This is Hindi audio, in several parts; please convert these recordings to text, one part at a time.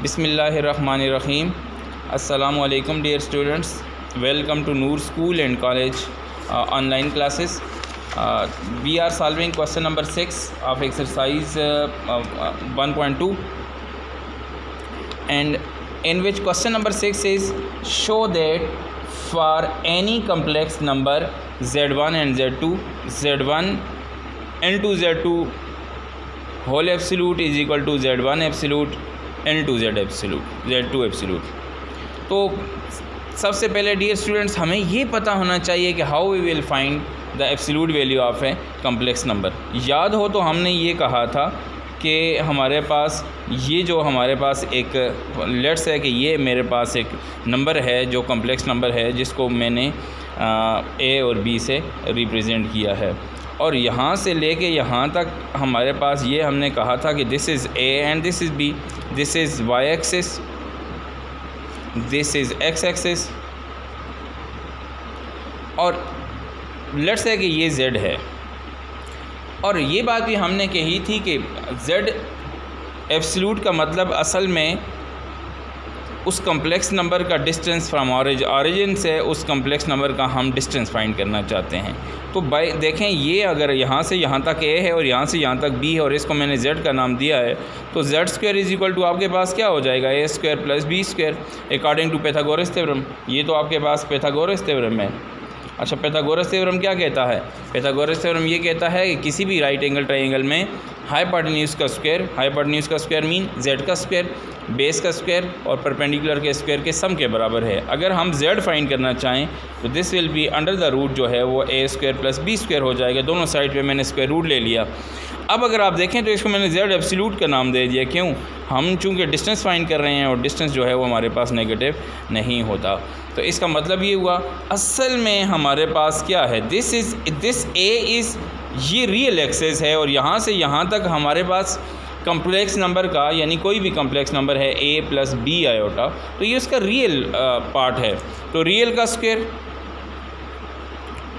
बिस्मिल्लाहिर्रहमानिर्रहीम। अस्सलामु अलैकुम dear students, welcome to Noor school and college online classes. We are solving question number 6 of exercise 1.2 and in which question number 6 is show that for any complex number z1 and z2, z1 into z2 whole absolute is equal to z1 absolute into z absolute, z2 absolute। तो सबसे पहले डियर स्टूडेंट्स हमें ये पता होना चाहिए कि how we will find the absolute value of a complex number. याद हो तो हमने ये कहा था कि हमारे पास ये जो हमारे पास एक लेट्स है कि ये मेरे पास एक नंबर है जो कम्प्लेक्स नंबर है जिसको मैंने ए और बी से रिप्रेजेंट किया है, और यहाँ से लेके यहाँ तक हमारे पास ये हमने कहा था कि this is A and this is B, this is Y axis, this is X axis, और लेट्स से कि ये z है। और ये बात भी हमने कही थी कि z एब्सोल्यूट का मतलब असल में उस कम्प्लेक्स नंबर का डिस्टेंस फ्रॉम ऑरिजिन से उस कम्प्लेक्स नंबर का हम डिस्टेंस फाइंड करना चाहते हैं। तो बाई देखें, ये अगर यहाँ से यहाँ तक a है और यहाँ से यहाँ तक b है और इसको मैंने z का नाम दिया है, तो z square is equal to आपके पास क्या हो जाएगा, a square plus b square according to Pythagoras theorem. ये तो आपके पास पाइथागोरस थ्योरम है। अच्छा, पाइथागोरस थ्योरम क्या कहता है? पाइथागोरस थ्योरम ये कहता है कि किसी भी राइट एंगल ट्रायंगल में हाइपोटेन्यूज का स्क्वायर मीन z का स्क्वायर, बेस का स्क्वायर और परपेंडिकुलर के स्क्वायर के सम के बराबर है। अगर हम z फाइंड करना चाहें तो this will be under the root जो है वो a square plus b square हो जाएगा। दोनों साइड पे मैंने स्क्वायर रूट ले लिया। अब अगर आप देखें तो इसको मैंने z एब्सोल्यूट का नाम दे दिया। क्यों? हम चूँकि डिस्टेंस फाइंड कर रहे हैं और डिस्टेंस जो है वो हमारे पास नेगेटिव नहीं होता। तो इसका मतलब ये हुआ असल में हमारे पास क्या है, दिस a इज़ ये रियल एक्सेस है और यहाँ से यहाँ तक हमारे पास कम्प्लेक्स नंबर का यानी कोई भी कम्प्लेक्स नंबर है a प्लस बी आयोटा, तो ये उसका रियल पार्ट है। तो रियल का स्क्वायर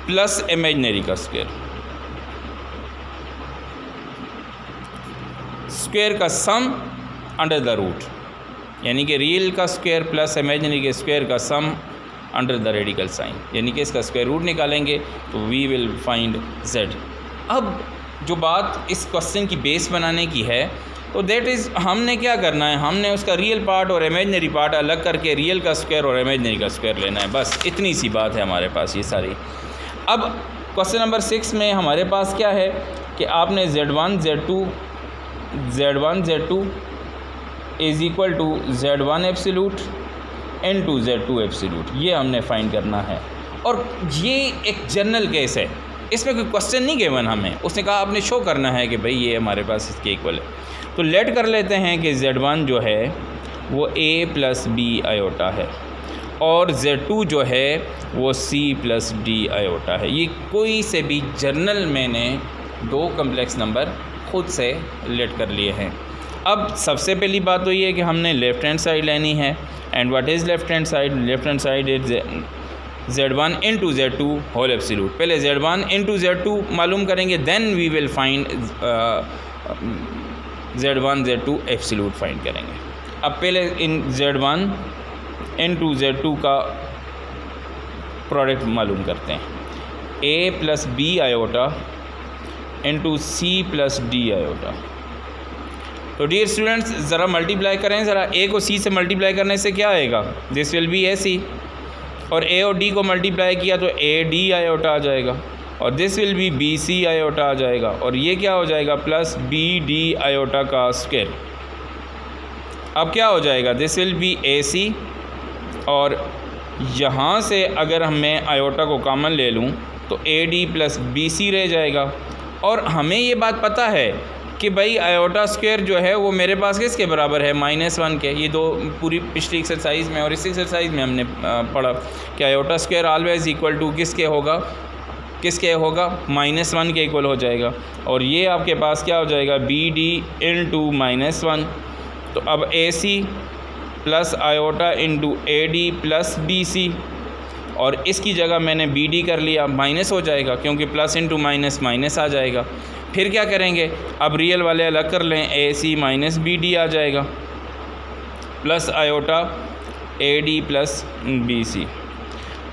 प्लस इमेजिनरी का स्क्वायर, स्क्वायर का सम अंडर द रूट, यानी कि रियल का स्क्वायर प्लस इमेजिनरी के स्क्वायर का sum under the radical sign, यानी कि इसका स्क्वायर रूट निकालेंगे तो वी विल फाइंड z। अब जो बात इस क्वेश्चन की बेस बनाने की है तो दैट इज़ हमने क्या करना है, हमने उसका रियल पार्ट और इमेजिनरी पार्ट अलग करके रियल का स्क्वायर और इमेजिनरी का स्क्वायर लेना है। बस इतनी सी बात है हमारे पास ये सारी। अब क्वेश्चन नंबर 6 में हमारे पास क्या है कि आपने z1 z2 is equal to z1 absolute into z2 absolute, ये हमने फाइंड करना है। और ये एक जनरल केस है, इसमें कोई क्वेश्चन नहीं गिवन हमें। उसने कहा आपने शो करना है कि भाई ये हमारे पास इसके इक्वल है। तो लेट कर लेते हैं कि z1 जो है वो a प्लस बी आयोटा है और z2 जो है वो c प्लस डी आयोटा है। ये कोई से भी जर्नल मैंने दो कम्प्लेक्स नंबर खुद से लेट कर लिए हैं। अब सबसे पहली बात तो ये है कि हमने लेफ़्ट हैंड साइड लेनी है। And what is left hand side? Left hand side is z1 into z2 whole absolute. पहले z1 इंटू z2 मालूम करेंगे, then we will find z1 z2 absolute find करेंगे। अब पहले इन z1 इंटू z2 का प्रोडक्ट मालूम करते हैं, a plus B iota into c plus D iota. तो डियर स्टूडेंट्स ज़रा मल्टीप्लाई करें, ज़रा a को c से मल्टीप्लाई करने से क्या आएगा, दिस विल बी ac, और a और d को मल्टीप्लाई किया तो a d आयोटा आ जाएगा और this will be B C iota आ जाएगा, और ये क्या हो जाएगा प्लस बी डी आयोटा का स्क्वायर। अब क्या हो जाएगा, this will be A C, और यहाँ से अगर मैं आयोटा को कॉमन ले लूँ तो A D plus B C रह जाएगा। और हमें ये बात पता है कि भाई आयोटा स्क्वायर जो है वो मेरे पास किसके बराबर है, -1 के। ये दो पूरी पिछली एक्सरसाइज में और इस एक्सरसाइज में हमने पढ़ा कि iota square always equal to किसके होगा, -1 के इक्वल हो जाएगा। और ये आपके पास क्या हो जाएगा, बी डी इंटू -1। तो अब A C plus iota into A D plus B C, और इसकी जगह मैंने बी डी कर लिया, माइनस हो जाएगा क्योंकि प्लस इंटू माइनस माइनस आ जाएगा। फिर क्या करेंगे, अब रियल वाले अलग कर लें, ए सी माइनस बी डी आ जाएगा। Plus iota AD plus BC।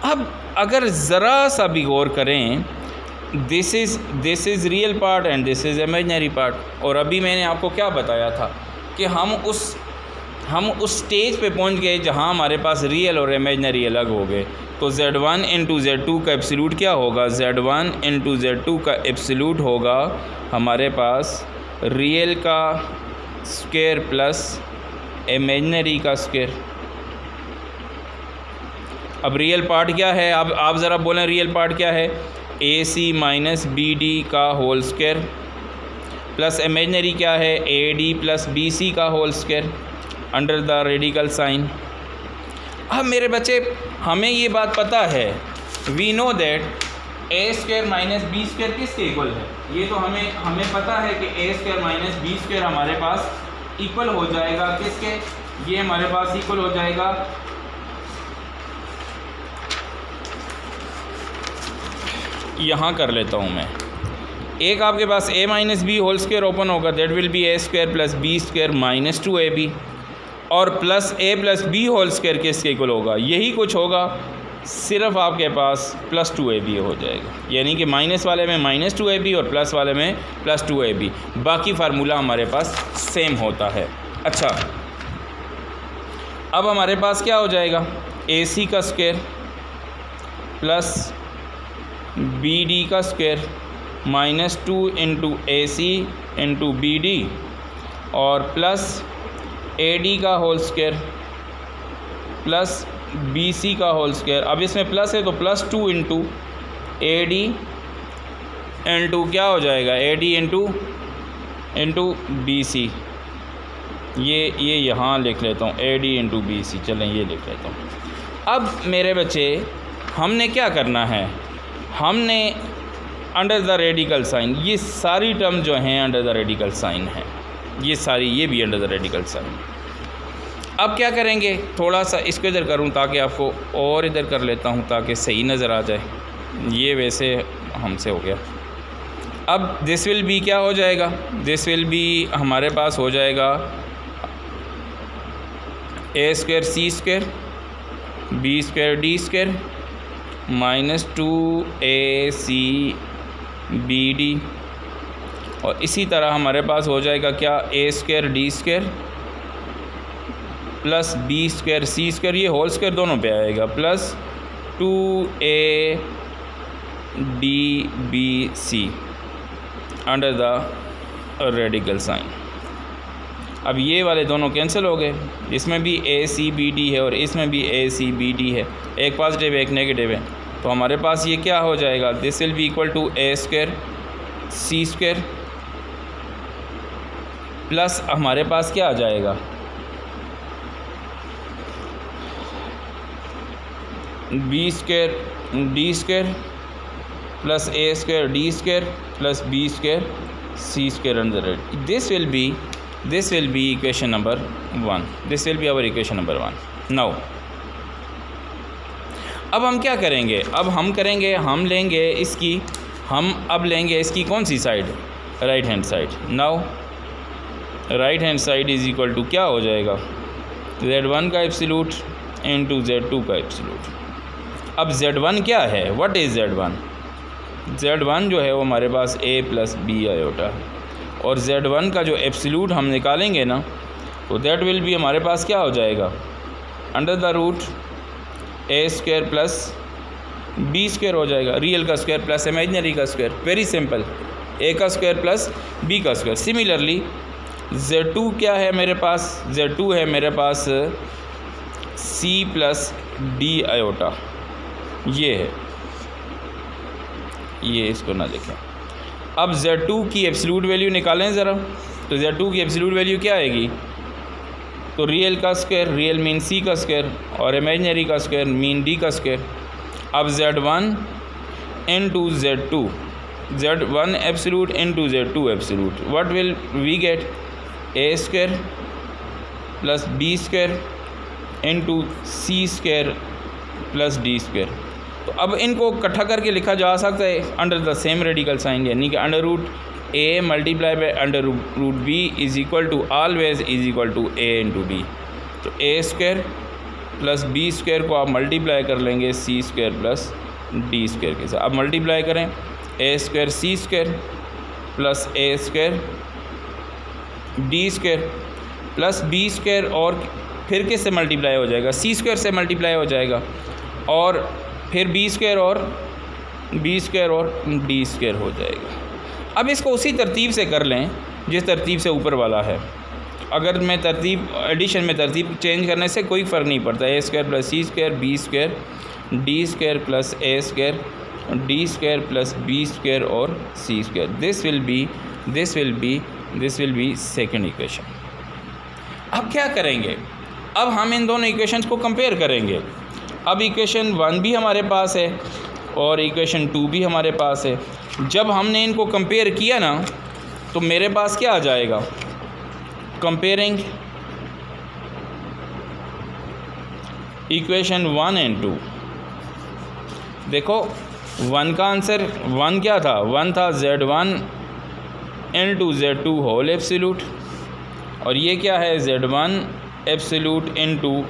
अब अगर ज़रा सा भी गौर करें, this is real part and this is imaginary part. और अभी मैंने आपको क्या बताया था कि हम उस स्टेज पे पहुंच गए जहां हमारे पास रियल और इमेजिनरी अलग हो गए। तो Z1 इंटू Z2 का एब्सोल्यूट क्या होगा? Z1 इंटू Z2 का एब्सोल्यूट होगा हमारे पास रियल का स्क्वायर प्लस इमेजिनरी का स्क्वायर। अब रियल पार्ट क्या है? अब आप ज़रा बोलें रियल पार्ट क्या है? AC माइनस BD का होल स्क्वायर प्लस इमेजिनरी क्या है? AD प्लस BC का whole square under the radical sign. अब मेरे बच्चे, हमें ये बात पता है, we know that A square minus B square किसके इक्वल है? ये तो हमें पता है कि A square minus B square हमारे पास इक्वल हो जाएगा किसके? ये हमारे पास इक्वल हो जाएगा यहाँ कर लेता हूँ मैं। एक आपके पास A minus B whole square open होगा, that will be A square plus B square minus 2AB, और plus A plus B whole square किसके इक्वल होगा? यही कुछ होगा, सिर्फ आपके पास प्लस 2AB हो जाएगा। यानी कि माइनस वाले में माइनस 2AB और प्लस वाले में प्लस 2AB। बाकी फार्मूला हमारे पास सेम होता है। अच्छा, अब हमारे पास क्या हो जाएगा? AC का स्क्वायर प्लस BD का square minus 2 into AC into BD और प्लस AD का होल स्क्वायर प्लस BC का होल स्क्वायर। अब इसमें प्लस है तो प्लस 2 इंटू AD इंटू क्या हो जाएगा? AD into BC। ये यहाँ लिख लेता हूँ, AD इंटू BC। चलें ये लिख लेता हूँ। अब मेरे बच्चे, हमने क्या करना है? हमने अंडर द रेडिकल साइन, ये सारी टर्म जो हैं अंडर द रेडिकल साइन है, ये सारी, ये भी अंडर द रेडिकल साइन। अब क्या करेंगे? थोड़ा सा इसको इधर करूं ताकि आपको, और इधर कर लेता हूं ताकि सही नज़र आ जाए। ये वैसे हमसे हो गया। अब दिस विल बी क्या हो जाएगा? दिस विल बी हमारे पास हो जाएगा A square C square B square D square minus 2AC BD, और इसी तरह हमारे पास हो जाएगा क्या? A square D square plus B square C square, ये होल स्क्वायर दोनों पे आएगा, plus 2ADBC under the radical sign. अब ये वाले दोनों कैंसिल हो गए, इसमें भी ACBD है और इसमें भी ACBD है, एक पॉजिटिव एक नेगेटिव है। तो हमारे पास ये क्या हो जाएगा? This will be equal to A square C square plus हमारे पास क्या आ जाएगा? B square D square plus A square D square plus B square C square under rad. This will be equation number 1। This will be our equation number 1। Now अब हम क्या करेंगे? अब हम करेंगे, हम लेंगे इसकी कौन सी side? Right hand side. Now right hand side is equal to क्या हो जाएगा? Z1 का एब्सोल्यूट इंटू Z2 का एब्सोल्यूट। अब Z1 क्या है? What is Z1? Z1 जो है वो हमारे पास A प्लस B आयोटा है, और Z1 का जो एब्सोल्यूट हम निकालेंगे ना, तो दैट विल बी हमारे पास क्या हो जाएगा? Under the root A square plus B square हो जाएगा, रियल का स्क्वायर प्लस इमेजिनरी का स्क्वायर। वेरी सिंपल, A का स्क्वायर प्लस B का स्क्वायर। सिमिलरली Z2 क्या है मेरे पास? Z2 है मेरे पास C प्लस D आयोटा, ये है, ये इसको ना देखें। अब Z2 की एब्सोल्यूट वैल्यू निकालें ज़रा, तो Z2 की एब्सोल्यूट वैल्यू क्या आएगी? तो रियल का स्क्वायर, रियल मीन C का स्क्वायर, और इमेजिनरी का स्क्वायर मीन D का स्क्वायर। अब Z1 into Z2, Z1 absolute into Z2 absolute, what will we get? A square plus B square into C square plus D square. तो अब इनको इकट्ठा करके लिखा जा सकता है under the same radical sign, यानी कि under root A multiply by under root B is equal to always is equal to A into B। तो A square plus B square को आप मल्टीप्लाई कर लेंगे C square plus D square के साथ। अब मल्टीप्लाई करें A square C square plus A square D square plus B square, और फिर किससे मल्टीप्लाई हो जाएगा, सी स्क्वायर से मल्टीप्लाई हो जाएगा, और फिर बी स्क्वायर और डी स्क्वायर हो जाएगा। अब इसको उसी तरतीब से कर लें जिस तरतीब से ऊपर वाला है। अगर मैं तरतीब एडिशन में तरतीब चेंज करने से कोई फ़र्क नहीं पड़ता। A square plus C square B square D square plus A square D square plus B square और C square. This will be second equation. अब क्या करेंगे, अब हम इन दोनों इक्वेशंस को कंपेयर करेंगे। अब इक्वेशन 1 भी हमारे पास है और इक्वेशन 2 भी हमारे पास है। जब हमने इनको कंपेयर किया ना तो मेरे पास क्या आ जाएगा, कंपेयरिंग इक्वेशन 1 एंड 2। देखो 1 का आंसर 1 क्या था, 1 था Z1 into Z2 whole absolute, और ये क्या है Z1 absolute into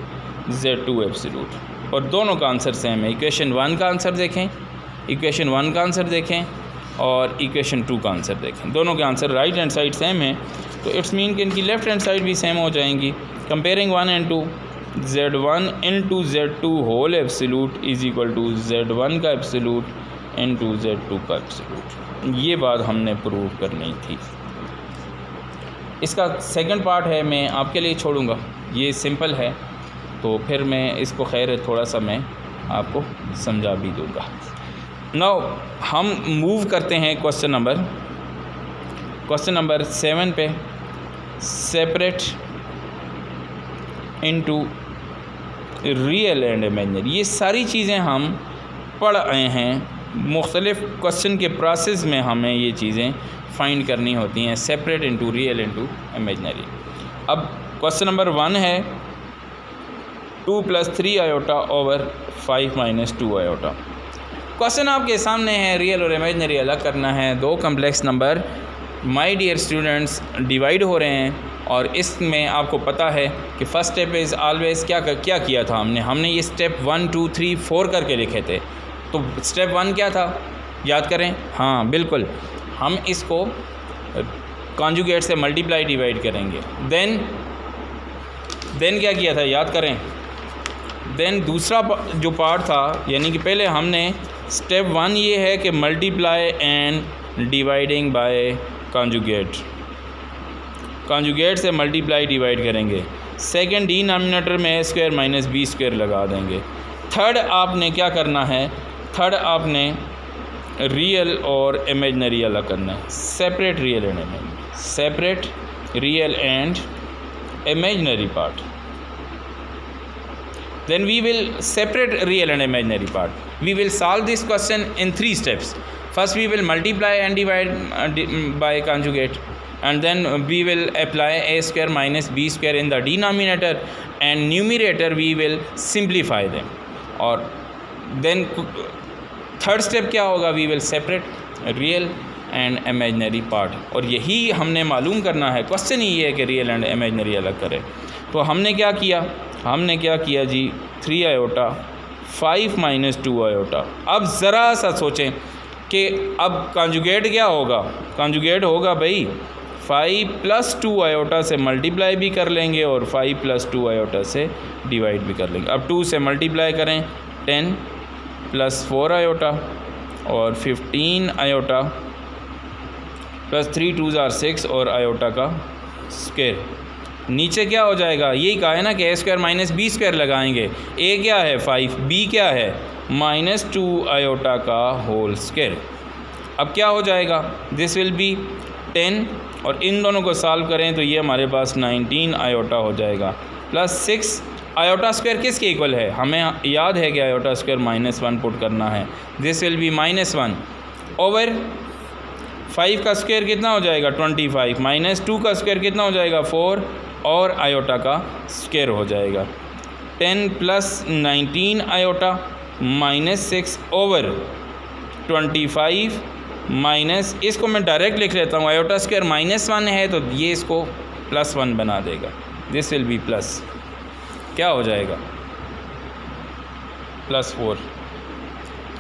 Z2 absolute, और दोनों का आंसर सेम है। इक्वेशन 1 का आंसर देखें, इक्वेशन 1 का आंसर देखें और इक्वेशन 2 का आंसर देखें, दोनों के answer right hand side same है, तो इट्स मीन कि इनकी लेफ़्ट हैंड साइड भी सेम हो जाएंगी। Comparing 1 and 2, Z1 into Z2 whole absolute is equal to Z1 का एब्सोल्यूट इंटू Z2 का एब्सोल्यूट। ये बात हमने प्रूव करनी थी। इसका सेकंड पार्ट है, मैं आपके लिए छोड़ूंगा, ये सिंपल है, तो फिर मैं इसको खैर थोड़ा सा मैं आपको समझा भी दूंगा। नाउ हम मूव करते हैं क्वेश्चन नंबर 7 पे। Separate into real and imaginary. ये सारी चीज़ें हम पढ़ आए हैं, मुख्तलिफ़ क्वेश्चन के प्रोसेस में हमें ये चीज़ें फाइंड करनी होती हैं, separate into real into imaginary. अब क्वेश्चन नंबर 1 है 2 + 3 आयोटा ओवर 5 - 2 आयोटा। क्वेश्चन आपके सामने है, रियल और इमेजिनरी अलग करना है। दो complex number my dear students divide हो रहे हैं, और इसमें आपको पता है कि फ़र्स्ट स्टेप इज़ ऑलवेज़ क्या किया था हमने ये स्टेप 1 2 3 4 करके लिखे थे। तो स्टेप 1 क्या था, याद करें, हाँ बिल्कुल, हम इसको कॉन्जुगेट से मल्टीप्लाई डिवाइड करेंगे। देन क्या किया था, याद करें। देन दूसरा जो पार्ट था, यानी कि पहले हमने स्टेप 1 ये है कि multiply and dividing by conjugate से मल्टीप्लाई डिवाइड करेंगे। सेकंड डिनोमिनेटर में a² - b² लगा देंगे। थर्ड आपने क्या करना है, थर्ड आपने रियल और इमेजिनरी अलग करना है, separate real and imaginary part. Then we will separate real and imaginary part. We will solve this question in 3 steps. First we will multiply and divide by conjugate, and then we will apply a² - b² in the denominator, and numerator we will simplify them. और then थर्ड स्टेप क्या होगा, we will separate real and imaginary part. और यही हमने मालूम करना है, क्वेश्चन ही ये है कि रियल एंड इमेजिनरी अलग करें। तो हमने क्या किया जी, 3 आयोटा 5 - 2 आयोटा। अब ज़रा सा सोचें कि अब कॉन्जुगेट क्या होगा, कॉन्जुगेट होगा भाई 5 + 2 आयोटा से मल्टीप्लाई भी कर लेंगे और 5 + 2 आयोटा से डिवाइड भी कर लेंगे। अब 2 से मल्टीप्लाई करें 10 + 4 आयोटा और 15 आयोटा प्लस 3 2s are 6 और आयोटा का स्क्वायर। नीचे क्या हो जाएगा, यही कहा है ना कि a² - b² लगाएंगे। a क्या है 5, b क्या है -2 आयोटा का होल स्क्वायर। अब क्या हो जाएगा, दिस विल बी 10, और इन दोनों को सॉल्व करें तो ये हमारे पास 19 आयोटा हो जाएगा प्लस 6 आयोटा स्क्वायर किसके इक्वल है, हमें याद है कि आयोटा स्क्वायर -1 पुट करना है। दिस विल बी -1 ओवर 5 का स्क्वायर कितना हो जाएगा 25, -2 का स्क्वायर कितना हो जाएगा 4, और आयोटा का स्क्वायर हो जाएगा 10 + 19 आयोटा -6 ओवर 25 माइनस, इसको मैं डायरेक्ट लिख लेता हूँ, आयोटा स्क्वायर -1 है तो ये इसको +1 बना देगा। This will B plus. क्या हो जाएगा +4।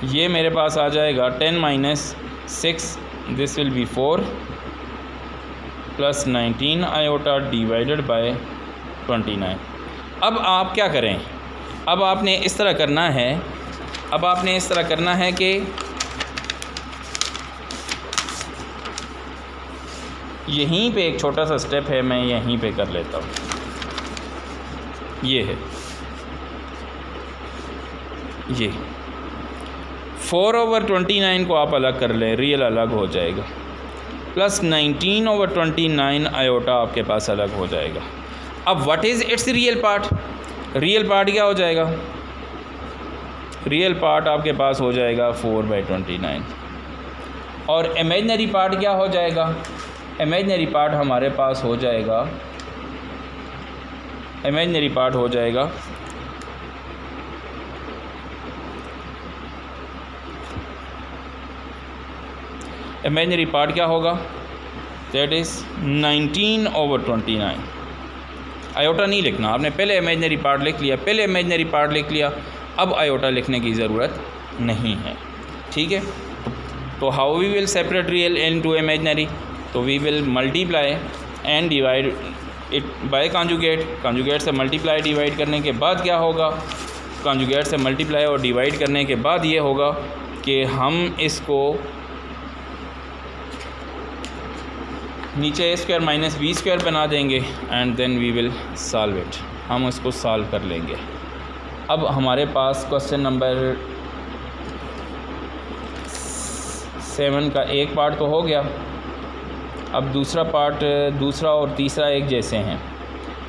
ये मेरे पास आ जाएगा 10 - 6, this will B 4 + 19 iota divided by 29। अब आप क्या करें, अब आपने इस तरह करना है, कि यहीं पे एक छोटा सा स्टेप है, मैं यहीं पे कर लेता हूँ। ये है, ये 4/29 को आप अलग कर लें, रियल अलग हो जाएगा, + 19/29 आयोटा आपके पास अलग हो जाएगा। अब what is it's real part? Real part क्या हो जाएगा? रियल पार्ट आपके पास हो जाएगा 4/29। और इमेजिनरी पार्ट क्या हो जाएगा? इमेजिनरी पार्ट हमारे पास हो जाएगा, इमेजिनरी पार्ट हो जाएगा इमेजिनरी पार्ट क्या होगा? That is 19/29। आयोटा नहीं लिखना आपने, पहले इमेजिनरी पार्ट लिख लिया, अब आयोटा लिखने की ज़रूरत नहीं है, ठीक है। तो how we will separate real into imaginary? तो we will multiply and divide it by conjugate से मल्टीप्लाई डिवाइड करने के बाद क्या होगा? कॉन्जुगेट से मल्टीप्लाई और डिवाइड करने के बाद ये होगा कि हम इसको नीचे a² - b² बना देंगे and then we will solve it. हम उसको सॉल्व कर लेंगे। अब हमारे पास क्वेश्चन नंबर 7 का एक पार्ट तो हो गया। अब दूसरा और तीसरा एक जैसे हैं,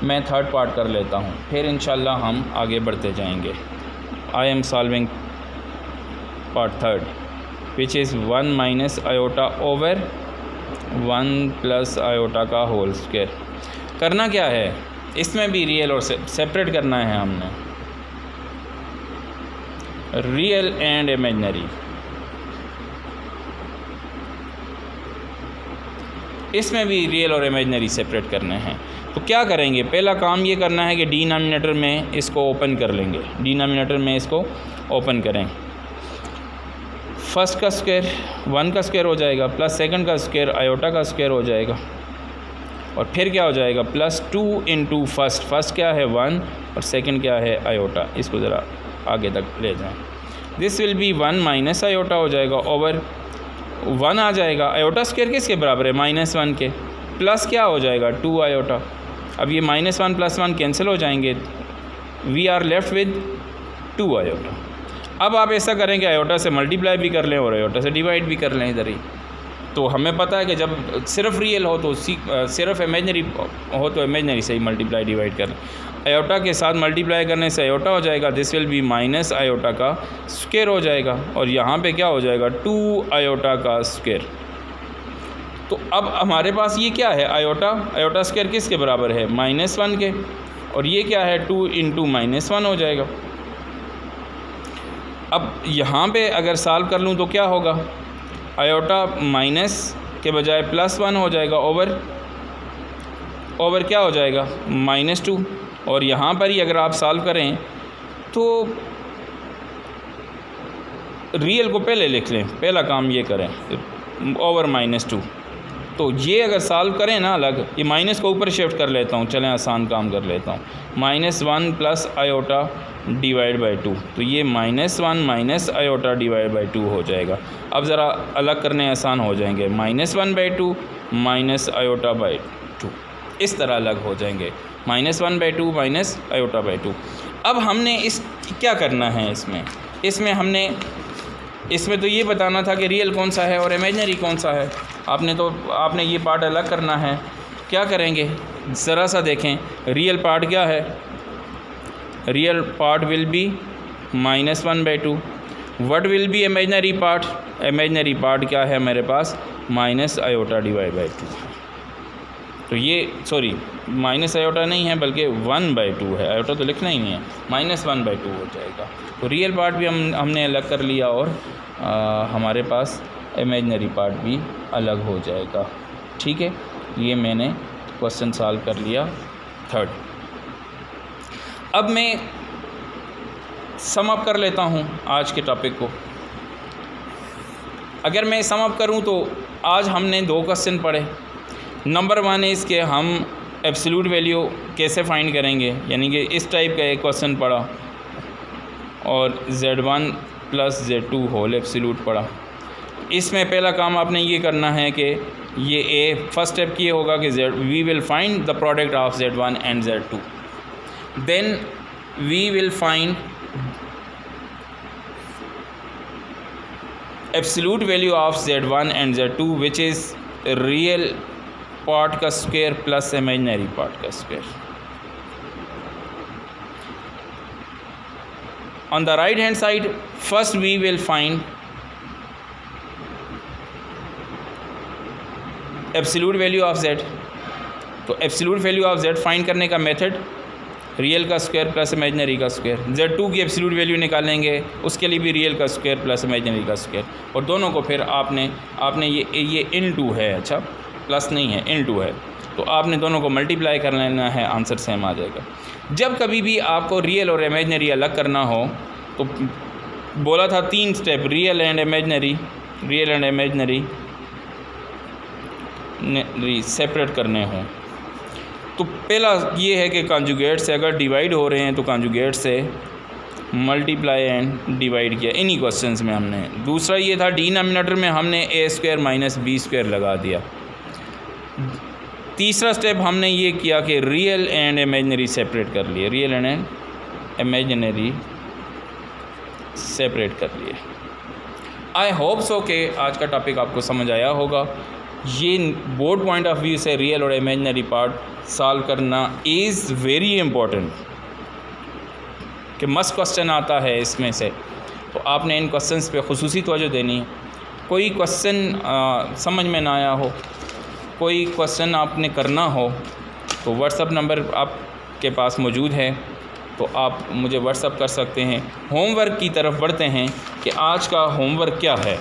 मैं थर्ड पार्ट कर लेता हूँ, फिर इंशाल्लाह हम आगे बढ़ते जाएंगे। I am solving part third, which is 1 - iota over 1 + iota का होल स्क्वायर। करना क्या है, इसमें भी रियल और सेपरेट करना है हमने, रियल एंड इमेजिनरी। इसमें भी रियल और इमेजिनरी सेपरेट करने हैं। तो क्या करेंगे, पहला काम ये करना है कि डिनोमिनेटर में इसको ओपन कर लेंगे, डिनोमिनेटर में इसको ओपन करें। फर्स्ट का स्क्वायर 1 का स्क्वायर हो जाएगा, प्लस सेकंड का स्क्वायर आयोटा का स्क्वायर हो जाएगा, और फिर क्या हो जाएगा +2 × फर्स्ट क्या है 1 और सेकंड क्या है आयोटा। इसको ज़रा आगे तक ले जाएं। दिस विल बी 1 - आयोटा हो जाएगा ओवर 1 आ जाएगा। आयोटा स्क्वायर किसके बराबर है? -1 के, प्लस क्या हो जाएगा 2 आयोटा। अब ये -1 + 1 कैंसिल हो जाएंगे, we are left with 2 iota. अब आप ऐसा करें कि आयोटा से मल्टीप्लाई भी कर लें और आयोटा से डिवाइड भी कर लें इधर ही। तो हमें पता है कि जब सिर्फ रियल हो तो सिर्फ इमेजिनरी हो तो इमेजिनरी से ही मल्टीप्लाई डिवाइड कर लें। आयोटा के साथ मल्टीप्लाई करने से आयोटा हो जाएगा, दिस विल बी - आयोटा का स्क्वायर हो जाएगा, और यहाँ पे क्या हो जाएगा 2 आयोटा का स्क्वायर। तो अब हमारे पास ये क्या है, आयोटा स्क्वायर किसके बराबर है? -1 के, और ये क्या है 2 × -1 हो जाएगा। अब यहाँ पे अगर सॉल्व कर लूँ तो क्या होगा, आयोटा माइनस के बजाय +1 हो जाएगा, ओवर क्या हो जाएगा -2। और यहाँ पर ही अगर आप सॉल्व करें तो रियल को पहले लिख लें, पहला काम ये करें ओवर -2। तो ये अगर सॉल्व करें ना अलग, ये माइनस को ऊपर शिफ्ट कर लेता हूँ, चलें आसान काम कर लेता हूँ। -1 + आयोटा डिवाइड बाई 2, तो ये -1 - आयोटा डिवाइड बाई 2 हो जाएगा। अब ज़रा अलग करने आसान हो जाएंगे, -1/2 - आयोटा बाई 2, इस तरह अलग हो जाएंगे, -1/2 - आयोटा बाई 2। अब हमने क्या करना है इसमें तो ये बताना था कि रियल कौन सा है और इमेजिनरी कौन सा है। आपने ये पार्ट अलग करना है। क्या करेंगे ज़रा सा देखें, रियल पार्ट क्या है, real part will be -1/2। What will be imaginary part? Imaginary part क्या है मेरे पास, -आयोटा डिवाइड बाई 2। तो ये सॉरी -आयोटा नहीं है बल्कि 1/2 है, आयोटा तो लिखना ही नहीं है, -1/2 हो जाएगा। तो रियल पार्ट भी हमने अलग कर लिया और हमारे पास इमेजिनरी पार्ट भी अलग हो जाएगा। ठीक है, ये मैंने क्वेश्चन सॉल्व कर लिया थर्ड। अब मैं सम अप कर लेता हूँ आज के टॉपिक को। अगर मैं सम अप करूँ तो आज हमने 2 क्वेश्चन पढ़े। नंबर 1 इज़ के हम एब्सोल्यूट वैल्यू कैसे फाइंड करेंगे, यानी कि इस टाइप का एक क्वेश्चन पढ़ा और Z1 + Z2 होल एब्सोल्यूट पढ़ा। इसमें पहला काम आपने ये करना है कि ये फर्स्ट स्टेप ये होगा कि we will find the product of Z1 and Z2। Then we will find absolute value of Z1 and Z2 which is real part का स्क्वायर प्लस इमेजिनरी पार्ट का square. On the right hand side first we will find absolute value of Z। तो absolute value of Z find करने का मेथड रियल का स्क्वायर प्लस इमेजिनरी का स्क्वायर। Z2 की एब्सोल्यूट वैल्यू निकालेंगे, उसके लिए भी रियल का स्क्वायर प्लस इमेजिनरी का स्क्वायर, और दोनों को फिर आपने ये इन2 है, अच्छा प्लस नहीं है, इन2 है, तो आपने दोनों को मल्टीप्लाई कर लेना है, आंसर सेम आ जाएगा। जब कभी भी आपको रियल और इमेजिनरी अलग करना हो तो बोला था 3 step, real and imaginary separate करने हों। तो पहला ये है कि कॉन्जुगेट से अगर डिवाइड हो रहे हैं तो कॉन्जुगेट से मल्टीप्लाई एंड डिवाइड किया इन्हीं क्वेश्चंस में हमने। दूसरा ये था डिनोमिनेटर में हमने a² - b² लगा दिया। तीसरा स्टेप हमने ये किया कि रियल एंड इमेजिनरी सेपरेट कर लिए, रियल एंड इमेजिनरी सेपरेट कर लिए। आई होप सो कि आज का टॉपिक आपको समझ आया होगा। ये बोर्ड पॉइंट ऑफ व्यू से रियल और इमेजिनरी पार्ट सॉल्व करना इज़ वेरी इम्पोर्टेंट, कि मस्ट क्वेश्चन आता है इसमें से, तो आपने इन क्वेश्चंस पे खुसूसी तवज्जो देनी है। कोई क्वेश्चन समझ में ना आया हो, कोई क्वेश्चन आपने करना हो तो व्हाट्सअप नंबर आपके पास मौजूद है, तो आप मुझे व्हाट्सअप कर सकते हैं। होमवर्क की तरफ बढ़ते हैं कि आज का होमवर्क क्या है।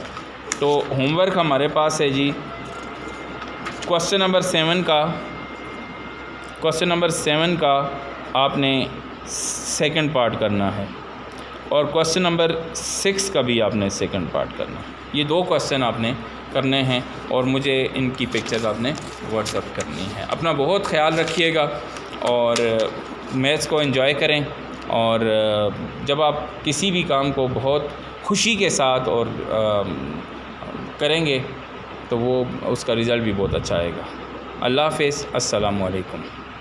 तो होमवर्क हमारे पास है जी, क्वेश्चन नंबर 7 का आपने सेकंड पार्ट करना है, और क्वेश्चन नंबर 6 का भी आपने सेकंड पार्ट करना है। ये 2 क्वेश्चन आपने करने हैं और मुझे इनकी पिक्चर्स आपने व्हाट्सएप करनी है। अपना बहुत ख्याल रखिएगा और मैथ्स को एंजॉय करें, और जब आप किसी भी काम को बहुत खुशी के साथ और करेंगे तो वो उसका रिज़ल्ट भी बहुत अच्छा आएगा। अल्लाह हाफ़िज़, अस्सलामु अलैकुम।